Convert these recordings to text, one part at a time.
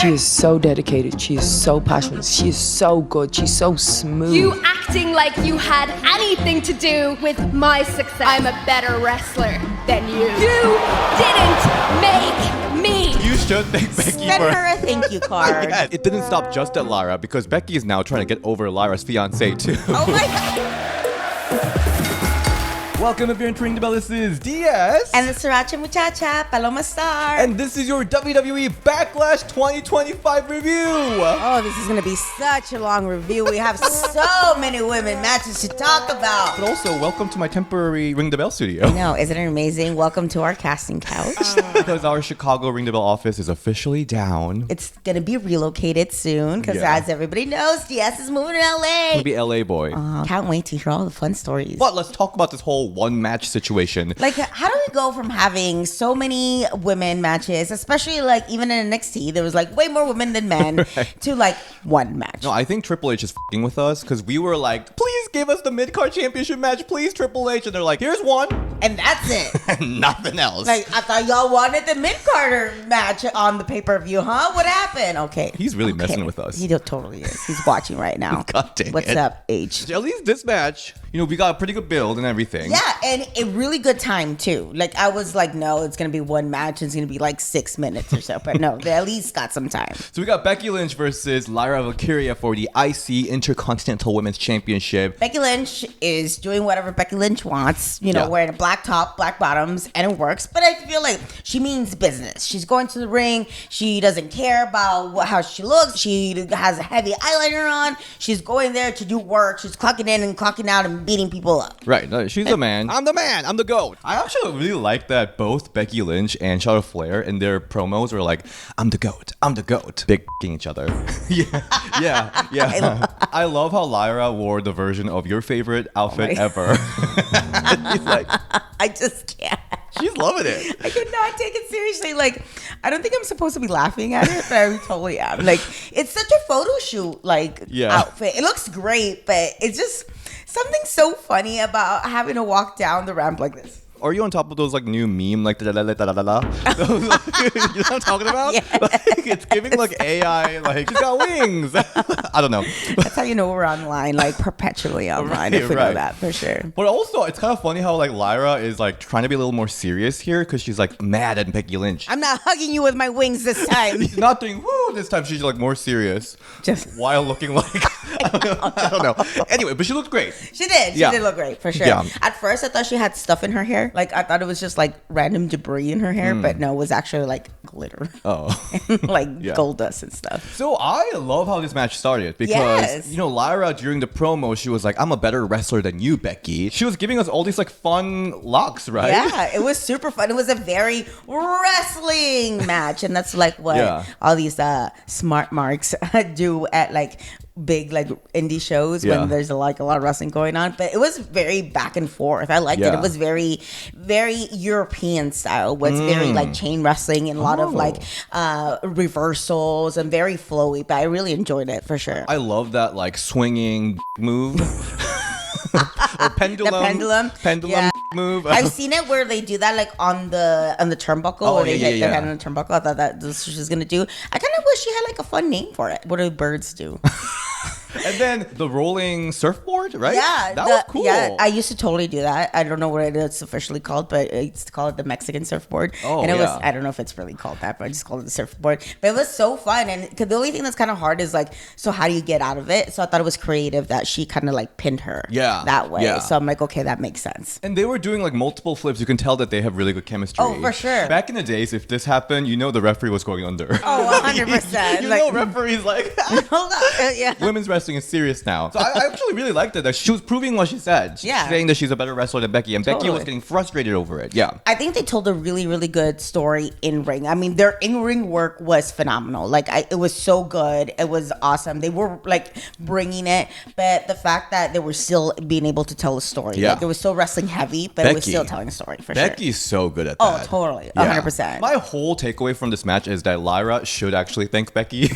She is so dedicated. She is so passionate. She is so good. She's so smooth. You acting like you had anything to do with my success. I'm a better wrestler than you. You didn't make me. You should thank Becky Send for her a thank you card. Yes. It didn't stop just at Lyra because Becky is now trying to get over Lyra's fiance too. Oh my God. Welcome if you're entering the Belle. This is Diaz. And the Sriracha Muchacha, Paloma Starr. And this is your WWE Backlash 2025 review. Oh, this is going to be such a long review. We have so many women matches to talk about. But also, welcome to my temporary Ring the Bell studio. No, isn't it amazing? Welcome to our casting couch. Because our Chicago Ring the Bell office is officially down. It's going to be relocated soon because as everybody knows, Diaz is moving to LA. It'll be LA boy. Can't wait to hear all the fun stories. But let's talk about this whole one match situation. Like, how do we go from having so many women matches, especially like even in NXT, there was like way more women than men, to like one match? No, I think Triple H is f***ing with us because we were like, please give us the mid-card championship match, please, Triple H. And they're like, here's one. And that's it. And nothing else. Like, I thought y'all wanted the mid-carder match on the pay-per-view, huh? What happened? Okay. He's really messing with us. He totally is. He's watching right now. God dang What's it. up, H? At least this match, we got a pretty good build and everything. Yeah, and a really good time, too. Like, I was like, no, it's going to be one match. It's going to be like 6 minutes or so. But no, they at least got some time. So we got Becky Lynch versus Lyra Valkyria for the IC Intercontinental Women's Championship. Becky Lynch is doing whatever Becky Lynch wants, wearing a black top, black bottoms, and it works. But I feel like she means business. She's going to the ring. She doesn't care about how she looks. She has a heavy eyeliner on. She's going there to do work. She's clocking in and clocking out and beating people up. Right. No, she's the man. I'm the man. I'm the GOAT. I actually really like that both Becky Lynch and Charlotte Flair in their promos were like, I'm the GOAT. I'm the GOAT. Big f***ing each other. Yeah. I love how Lyra wore the version of your favorite outfit ever. He's like, I just can't. She's loving it. I cannot take it seriously. Like, I don't think I'm supposed to be laughing at it, but I totally am. Like, it's such a photo shoot, outfit. It looks great, but it's just something so funny about having to walk down the ramp like this. Are you on top of those new meme da-da-da-da-da-da? You know what I'm talking about? Yes. It's giving AI she's got wings. I don't know. That's how you know we're online, perpetually online. If we know that for sure. But also, it's kind of funny how Lyra is trying to be a little more serious here because she's mad at Becky Lynch. I'm not hugging you with my wings this time. She's not doing woo this time. She's more serious, just while looking I don't know. Anyway, but she looked great. She did. She did look great for sure. Yeah. At first, I thought she had stuff in her hair. I thought it was just random debris in her hair, but no, it was actually glitter. Oh, gold dust and stuff. So I love how this match started because Lyra during the promo she was like, "I'm a better wrestler than you, Becky." She was giving us all these fun locks, right? Yeah, it was super fun. It was a very wrestling match, and that's what all these smart marks do at big indie shows when there's a lot of wrestling going on. But it was very back and forth. I liked it. It was very, very European style. Was very chain wrestling and a lot of reversals and very flowy. But I really enjoyed it for sure. I love that swinging move. Or pendulum. Pendulum move. I've seen it where they do that on the turnbuckle, where they hit their hand on the turnbuckle. I thought that's what she's gonna do. I kind of wish she had a fun name for it. What do birds do? And then the rolling surfboard, right? Yeah, that was cool. Yeah, I used to totally do that. I don't know what it's officially called, but I used to call it the Mexican surfboard. Oh, and it was, I don't know if it's really called that, but I just called it the surfboard. But it was so fun. And cause the only thing that's kind of hard is so how do you get out of it? So I thought it was creative that she kind of pinned her that way. Yeah. So I'm okay, that makes sense. And they were doing multiple flips. You can tell that they have really good chemistry. Oh, for sure. Back in the days, if this happened, the referee was going under. Oh, 100%. Referees hold on. Yeah. Women's wrestling is serious now. So I actually really liked it. That she was proving what she said. Yeah. Saying that she's a better wrestler than Becky. And Becky was getting frustrated over it. Yeah. I think they told a really, really good story in ring. I mean, their in-ring work was phenomenal. It was so good. It was awesome. They were bringing it. But the fact that they were still being able to tell a story. Yeah. It was still wrestling heavy, but it was still telling a story for sure. Becky's so good at that. Oh, totally. 100%. My whole takeaway from this match is that Lyra should actually thank Becky.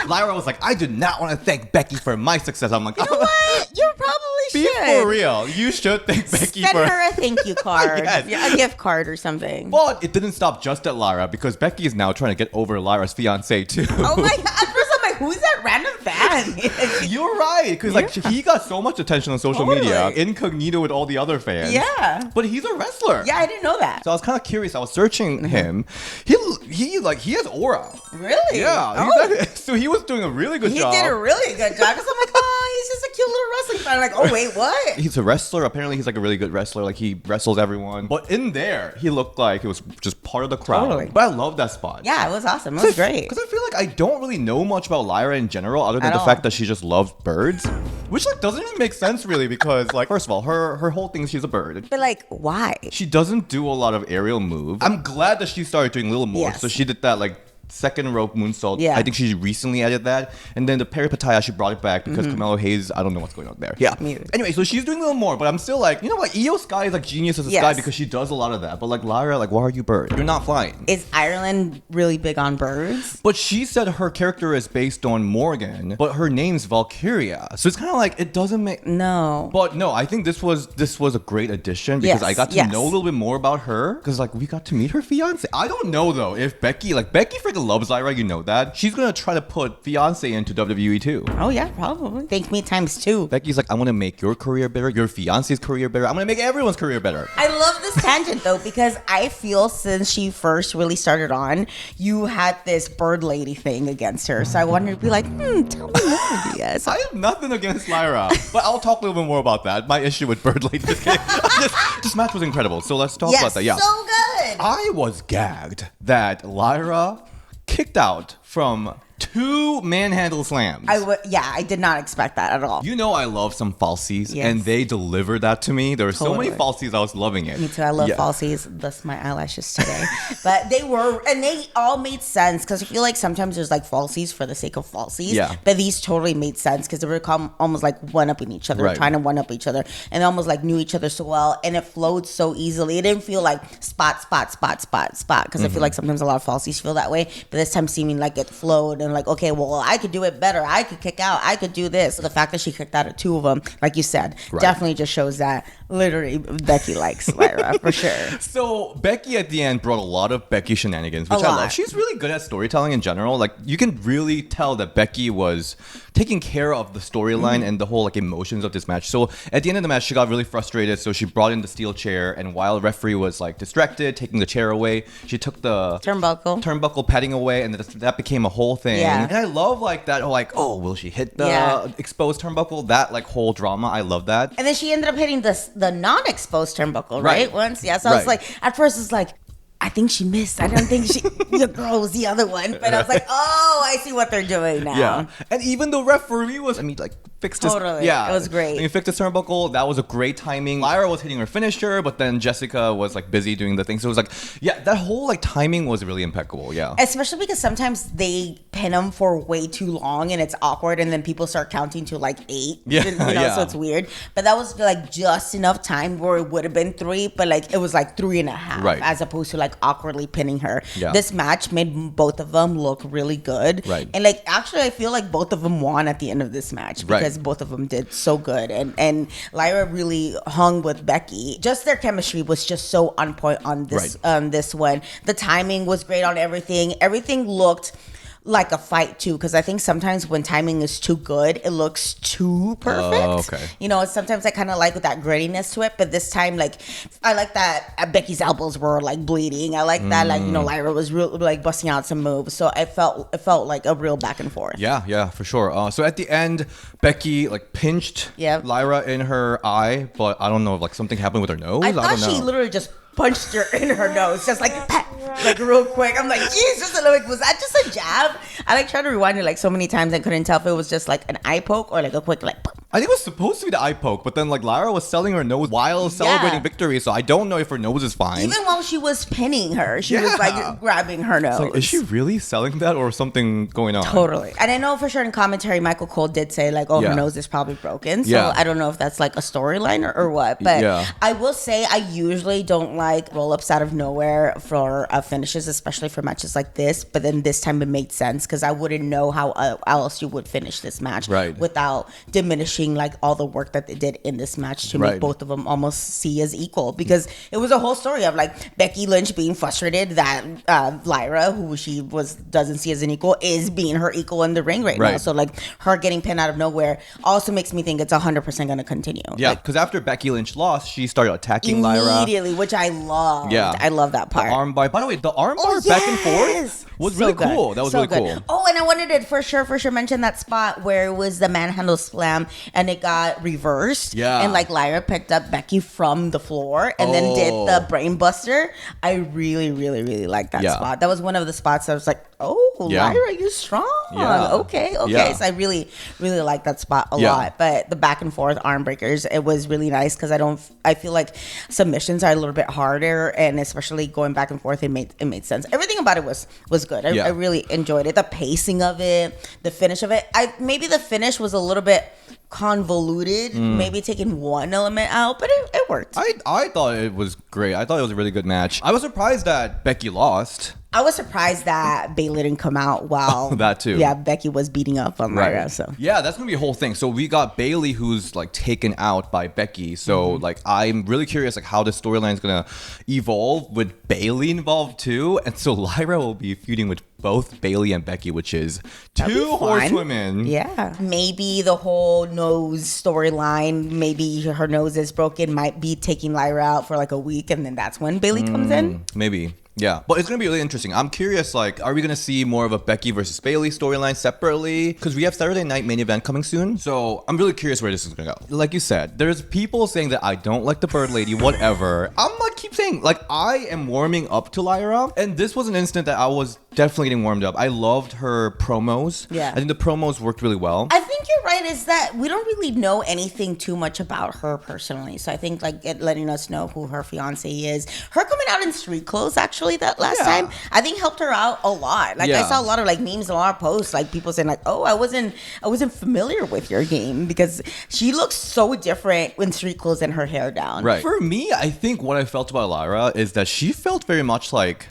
Lyra was like, I do not want to thank Becky for my success. I'm like, you know what? You're probably really Be should. for real. You should thank Becky Send for her a thank you card. Yes. Yeah, a gift card or something. But it didn't stop just at Lyra because Becky is now trying to get over Lyra's fiance too. Oh my god! At first I'm like, who's that random fan? You're right, because like he got so much attention on social media, Totally. incognito with all the other fans. Yeah. But he's a wrestler. Yeah, I didn't know that. So I was kind of curious. I was searching him. He has aura. Really? Yeah. Oh. So he was doing a really good He job. did a really good job. Because I'm like, oh, he's just a cute little wrestling fan. I'm like, oh wait, what? He's a wrestler. Apparently, he's like a really good wrestler. Like he wrestles everyone. But in there, he looked like he was just part of the crowd. Totally. But I love that spot. Yeah, it was awesome. It was great. Because I feel like I don't really know much about Lyra in general, other than At the all. fact that she just loves birds, which like doesn't even make sense really. Because like first of all, her whole thing is she's a bird. But like, why? She doesn't do a lot of aerial moves. I'm glad that she started doing a little more. Yes. So she did that like second rope moonsault. Yeah. I think she recently added that. And then the peripataya, she brought it back because Carmelo Hayes, I don't know what's going on there. Yeah. Me either. Anyway, so she's doing a little more, but I'm still like, you know what? Io Sky is like genius as a Yes. Sky because she does a lot of that. But like Lyra, like, why are you bird? You're not flying. Is Ireland really big on birds? But she said her character is based on Morgan, but her name's Valkyria. So it's kind of like, it doesn't make... No. But no, I think this was a great addition because Yes, I got to yes. know a little bit more about her because like we got to meet her fiance. I don't know though if Becky freaking loves Lyra, you know that. She's gonna try to put fiance into WWE too. Oh yeah, probably. Thank me times 2. Becky's like, I want to make your career better, your fiance's career better. I'm gonna make everyone's career better. I love this tangent though because I feel since she first really started on, you had this bird lady thing against her. So I wanted to be like, tell me more, Diaz. I have nothing against Lyra, but I'll talk a little bit more about that. My issue with Bird Lady. Just kidding. this match was incredible, so let's talk about that. Yeah, so good. I was gagged that Lyra kicked out from 2 manhandle slams. I did not expect that at all. You know I love some falsies, Yes. and they delivered that to me. There were so many Totally. falsies, I was loving it. Me too. I love falsies. Thus my eyelashes today. But they all made sense because I feel like sometimes there's like falsies for the sake of falsies. Yeah. But these totally made sense because they were almost like one-upping each other, Right. trying to one-up each other, and they almost like knew each other so well, and it flowed so easily. It didn't feel like spot because I feel like sometimes a lot of falsies feel that way. But this time seeming like it flowed and like, okay, well, I could do it better. I could kick out. I could do this. So the fact that she kicked out of 2 of them, like you said, Right. definitely just shows that literally Becky likes Lyra for sure. So Becky at the end brought a lot of Becky shenanigans, which A I lot. love. She's really good at storytelling in general. Like you can really tell that Becky was taking care of the storyline and the whole like emotions of this match. So at the end of the match, she got really frustrated. So she brought in the steel chair, and while the referee was like distracted, taking the chair away, she took the turnbuckle padding away, and that became a whole thing. Yeah. And I love like that. Like, oh, will she hit the Yeah. exposed turnbuckle? That like whole drama. I love that. And then she ended up hitting the non-exposed turnbuckle, Right. right? Once, yeah. So I was Right. like, at first it's like, I think she missed. I don't think the girl was the other one. But I was like, oh, I see what they're doing now. Yeah, and even the referee was, fixed his... Totally. Yeah. It was great. He fixed his turnbuckle. That was a great timing. Lyra was hitting her finisher, but then Jessica was like busy doing the thing. So it was like, yeah, that whole like timing was really impeccable. Yeah. Especially because sometimes they pin them for way too long and it's awkward, and then people start counting to like 8. Yeah, yeah. So it's weird. But that was like just enough time where it would have been 3, but like it was like 3.5, Right. as opposed to like awkwardly pinning her. Yeah. This match made both of them look really good. Right. And like actually, I feel like both of them won at the end of this match because both of them did so good, and Lyra really hung with Becky. Just their chemistry was just so on point on this this one. The timing was great on everything. Everything looked like a fight too, because I think sometimes when timing is too good, it looks too perfect. Oh, okay. You know, sometimes I kind of like with that grittiness to it, but this time, like, I like that Becky's elbows were like bleeding. I like that, like, you know, Lyra was real, like busting out some moves. So it felt like a real back and forth. Yeah, for sure. So at the end, Becky like pinched Lyra in her eye, but I don't know if like something happened with her nose. I don't thought know. she literally just punched her in her nose, just like pat, like real quick. I'm like, Jesus, like, was that just a jab? I like tried to rewind it like so many times I couldn't tell if it was just like an eye poke or like a quick like. I think it was supposed to be the eye poke, but then like Lyra was selling her nose while celebrating victory, so I don't know if her nose is fine. Even while she was pinning her, she was like grabbing her nose. It's like, is she really selling that or something going on? Totally. And I know for sure in commentary, Michael Cole did say like, oh, her nose is probably broken. So I don't know if that's like a storyline or what. But I will say I usually don't like roll-ups out of nowhere for finishes, especially for matches like this. But then this time it made sense because I wouldn't know how else you would finish this match without diminishing acknowledging like all the work that they did in this match to make both of them almost see as equal, because it was a whole story of like Becky Lynch being frustrated that Lyra, who she doesn't see as an equal, is being her equal in the ring right now. So like her getting pinned out of nowhere also makes me think it's 100% going to continue. Yeah, because after Becky Lynch lost, she started attacking Lyra immediately, which I love. Yeah, I love that part. The armbar. By the way, the armbar back and forth was really cool. That was really cool. Oh, and I wanted to for sure mention that spot where it was the manhandle slam and it got reversed. Yeah. And like Lyra picked up Becky from the floor and then did the brain buster. I really, really, really liked that spot. That was one of the spots I was like, Lyra, you strong. Yeah. Okay. Yeah. So I really, really like that spot a lot. But the back and forth arm breakers, it was really nice because I feel like submissions are a little bit harder, and especially going back and forth, it made sense. Everything about it was good. I really enjoyed it. The pacing of it, the finish of it. Maybe the finish was a little bit convoluted, maybe taking one element out, but it worked. I thought it was great. I thought it was a really good match. I was surprised that Becky lost. I was surprised that Bayley didn't come out while that too. Yeah, Becky was beating up on Lyra. So yeah, that's gonna be a whole thing. So we got Bayley, who's like taken out by Becky. So like I'm really curious like how the storyline is gonna evolve with Bayley involved too. And so Lyra will be feuding with both Bayley and Becky, which is two horsewomen. Yeah, maybe the whole nose storyline. Maybe her nose is broken. Might be taking Lyra out for like a week, and then that's when Bayley comes in. Maybe. Yeah, but it's going to be really interesting. I'm curious, like, are we going to see more of a Becky versus Bayley storyline separately? Because we have Saturday Night Main Event coming soon. So I'm really curious where this is going to go. Like you said, there's people saying that I don't like the Bird Lady, whatever. I'm going to keep saying, like, I am warming up to Lyra. And this was an instant that I was definitely getting warmed up. I loved her promos. Yeah. I think the promos worked really well. I think you're right, is that we don't really know anything too much about her personally. So I think, like, letting us know who her fiance is. Her coming out in street clothes, actually, that last time, I think helped her out a lot. Like I saw a lot of like memes, a lot of posts, like people saying like, "Oh, I wasn't familiar with your game," because she looks so different in street clothes and her hair down. Right. For me, I think what I felt about Lyra is that she felt very much like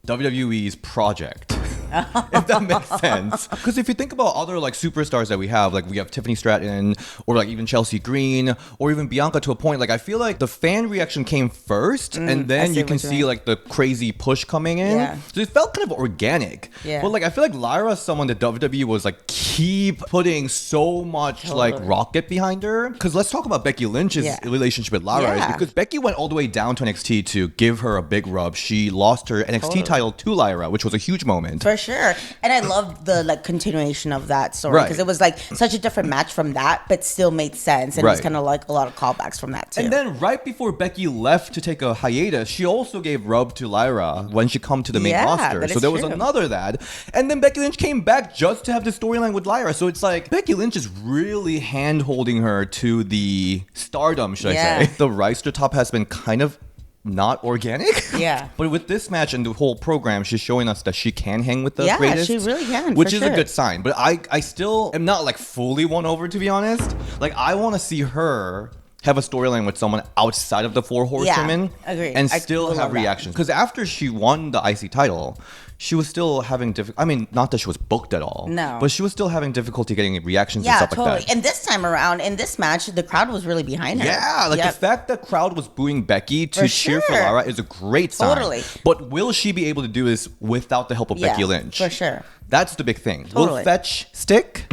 WWE's project. If that makes sense. Because if you think about other like superstars that we have Tiffany Stratton, or like even Chelsea Green, or even Bianca to a point, like I feel like the fan reaction came first, and then you can see like the crazy push coming in. Yeah. So it felt kind of organic. Yeah. But like I feel like Lyra is someone that WWE was like keep putting so much like rocket behind her. Because let's talk about Becky Lynch's relationship with Lyra. Is because Becky went all the way down to NXT to give her a big rub. She lost her NXT title to Lyra, which was a huge moment. For sure. And I loved the like continuation of that story, because it was like such a different match from that, but still made sense, and it was kind of like a lot of callbacks from that too. And then right before Becky left to take a hiatus, she also gave rub to Lyra when she come to the main roster. So there was another that. And then Becky Lynch came back just to have the storyline with Lyra. So it's like Becky Lynch is really hand holding her to the stardom, should I say. The roster top has been kind of not organic. Yeah. But with this match and the whole program, she's showing us that she can hang with the greatest. Yeah, she really can, which is a good sign. But I still am not like fully won over, to be honest. Like I want to see her have a storyline with someone outside of the four horsewomen. Yeah, agreed. And still have reactions. Because after she won the IC title, she was still having not that she was booked at all. No. But she was still having difficulty getting reactions and stuff like that. And this time around, in this match, the crowd was really behind her. Yeah, like the fact that the crowd was booing Becky to cheer for Lyra is a great sign. Totally. But will she be able to do this without the help of Becky Lynch? For sure. That's the big thing. Will Fetch stick?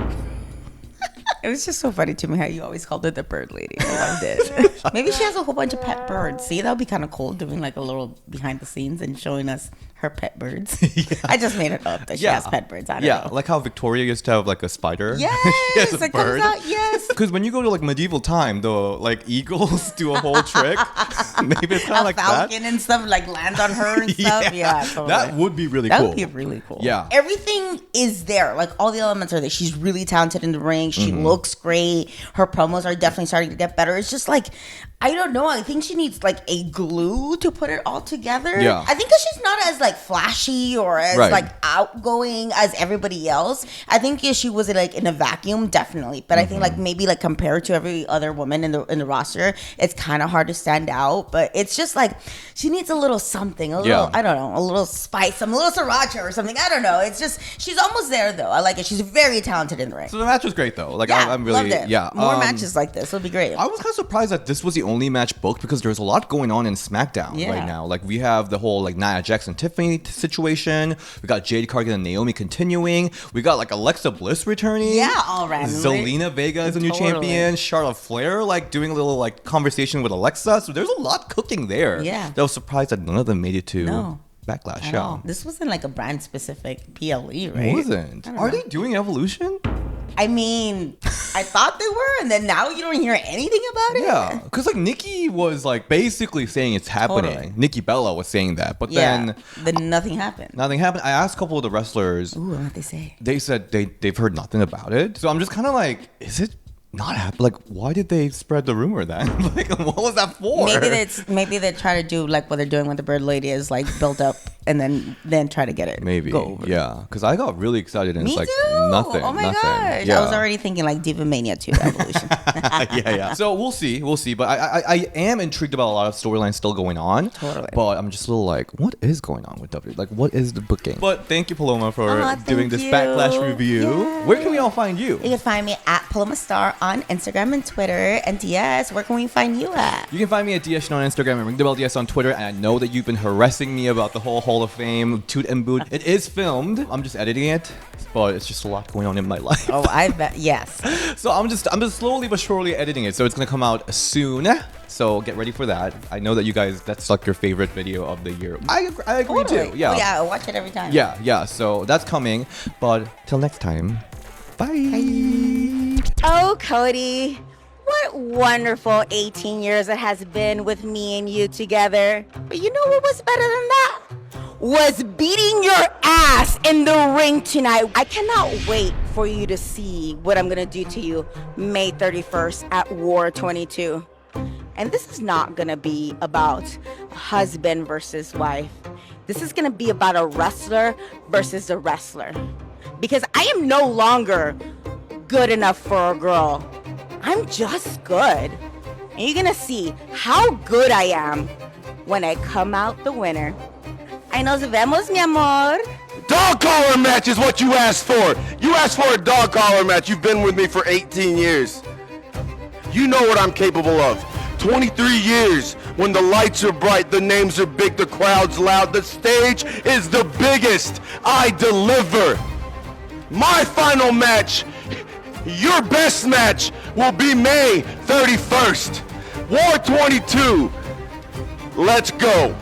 It was just so funny to me how you always called her the bird lady. I loved it. Maybe she has a whole bunch of pet birds. See, that would be kind of cool, doing like a little behind the scenes and showing us her pet birds. I just made it up that she has pet birds. I don't know. Like how Victoria used to have like a spider. Yes, it comes out. Yes. Because when you go to like medieval time, the like eagles do a whole trick. Maybe it's kind of like that. A falcon and stuff like land on her and stuff. Yeah, totally. That would be really cool. That would be really cool. Yeah. Everything is there. Like all the elements are there. She's really talented in the ring. She looks great. Her promos are definitely starting to get better. It's just like, I don't know. I think she needs like a glue to put it all together. Yeah. I think because she's not as like flashy or as like outgoing as everybody else. I think she was like in a vacuum, definitely. But I think like maybe like compared to every other woman in the roster, it's kind of hard to stand out. But it's just like she needs a little something, a little I don't know, a little spice, a little sriracha or something. I don't know. It's just she's almost there though. I like it. She's very talented in the ring. So the match was great though. Like I'm really loved it. More matches like this would be great. I was kind of surprised that this was the only match booked because there's a lot going on in SmackDown right now. Like we have the whole like Nia Jax and Tiffany situation. We got Jade Cargill and Naomi continuing. We got like Alexa Bliss returning. Yeah, all randomly. Zelina Vega is a new champion. Charlotte Flair like doing a little like conversation with Alexa. So there's a lot cooking there. Yeah. I was surprised that none of them made it to Backlash. Yeah. This wasn't like a brand specific PLE, right? It wasn't. Are they doing Evolution? I mean, I thought they were, and then now you don't hear anything about it? Yeah, because like Nikki was like basically saying it's happening. Totally. Nikki Bella was saying that, but then nothing happened. Nothing happened. I asked a couple of the wrestlers. Ooh, what'd they say? They said they've heard nothing about it. So I'm just kind of like, is it not happening? Like, why did they spread the rumor then? Like, what was that for? Maybe they try to do like what they're doing with the Bird Lady is like build up and then try to get it. Maybe. Go over. Yeah, because I got really excited and Me it's like too. nothing. Oh my nothing. gosh. Yeah. I was already thinking like Diva Mania 2 Evolution. yeah. So we'll see. But I am intrigued about a lot of storylines still going on. Totally. But I'm just a little like, what is going on with WWE? Like, what is the booking? But thank you, Paloma, for doing this Backlash review. Yay. Where can we all find you? You can find me at Paloma Starr on Instagram and Twitter. And DS, where can we find you at? You can find me at DS on Instagram and Ring the Bell DS on Twitter. And I know that you've been harassing me about the whole Hall of Fame toot and boot. It is filmed. I'm just editing it, but it's just a lot going on in my life. Oh, I bet. Yes. So I'm just slowly but surely editing it. So it's gonna come out soon. So get ready for that. I know that you guys, that's like your favorite video of the year. I agree too. Yeah. Oh, yeah, I watch it every time. Yeah. So that's coming. But till next time, bye. Oh, Cody. What wonderful 18 years it has been with me and you together. But you know what was better than that? Was beating your ass in the ring tonight. I cannot wait for you to see what I'm gonna do to you May 31st at War 22. And this is not gonna be about husband versus wife. This is gonna be about a wrestler versus a wrestler. Because I am no longer good enough for a girl. I'm just good. And you're gonna see how good I am when I come out the winner. Ay, nos vemos, mi amor. Dog collar match is what you asked for. You asked for a dog collar match. You've been with me for 18 years. You know what I'm capable of. 23 years. When the lights are bright, the names are big, the crowd's loud, the stage is the biggest. I deliver. My final match, your best match, will be May 31st. War 22. Let's go.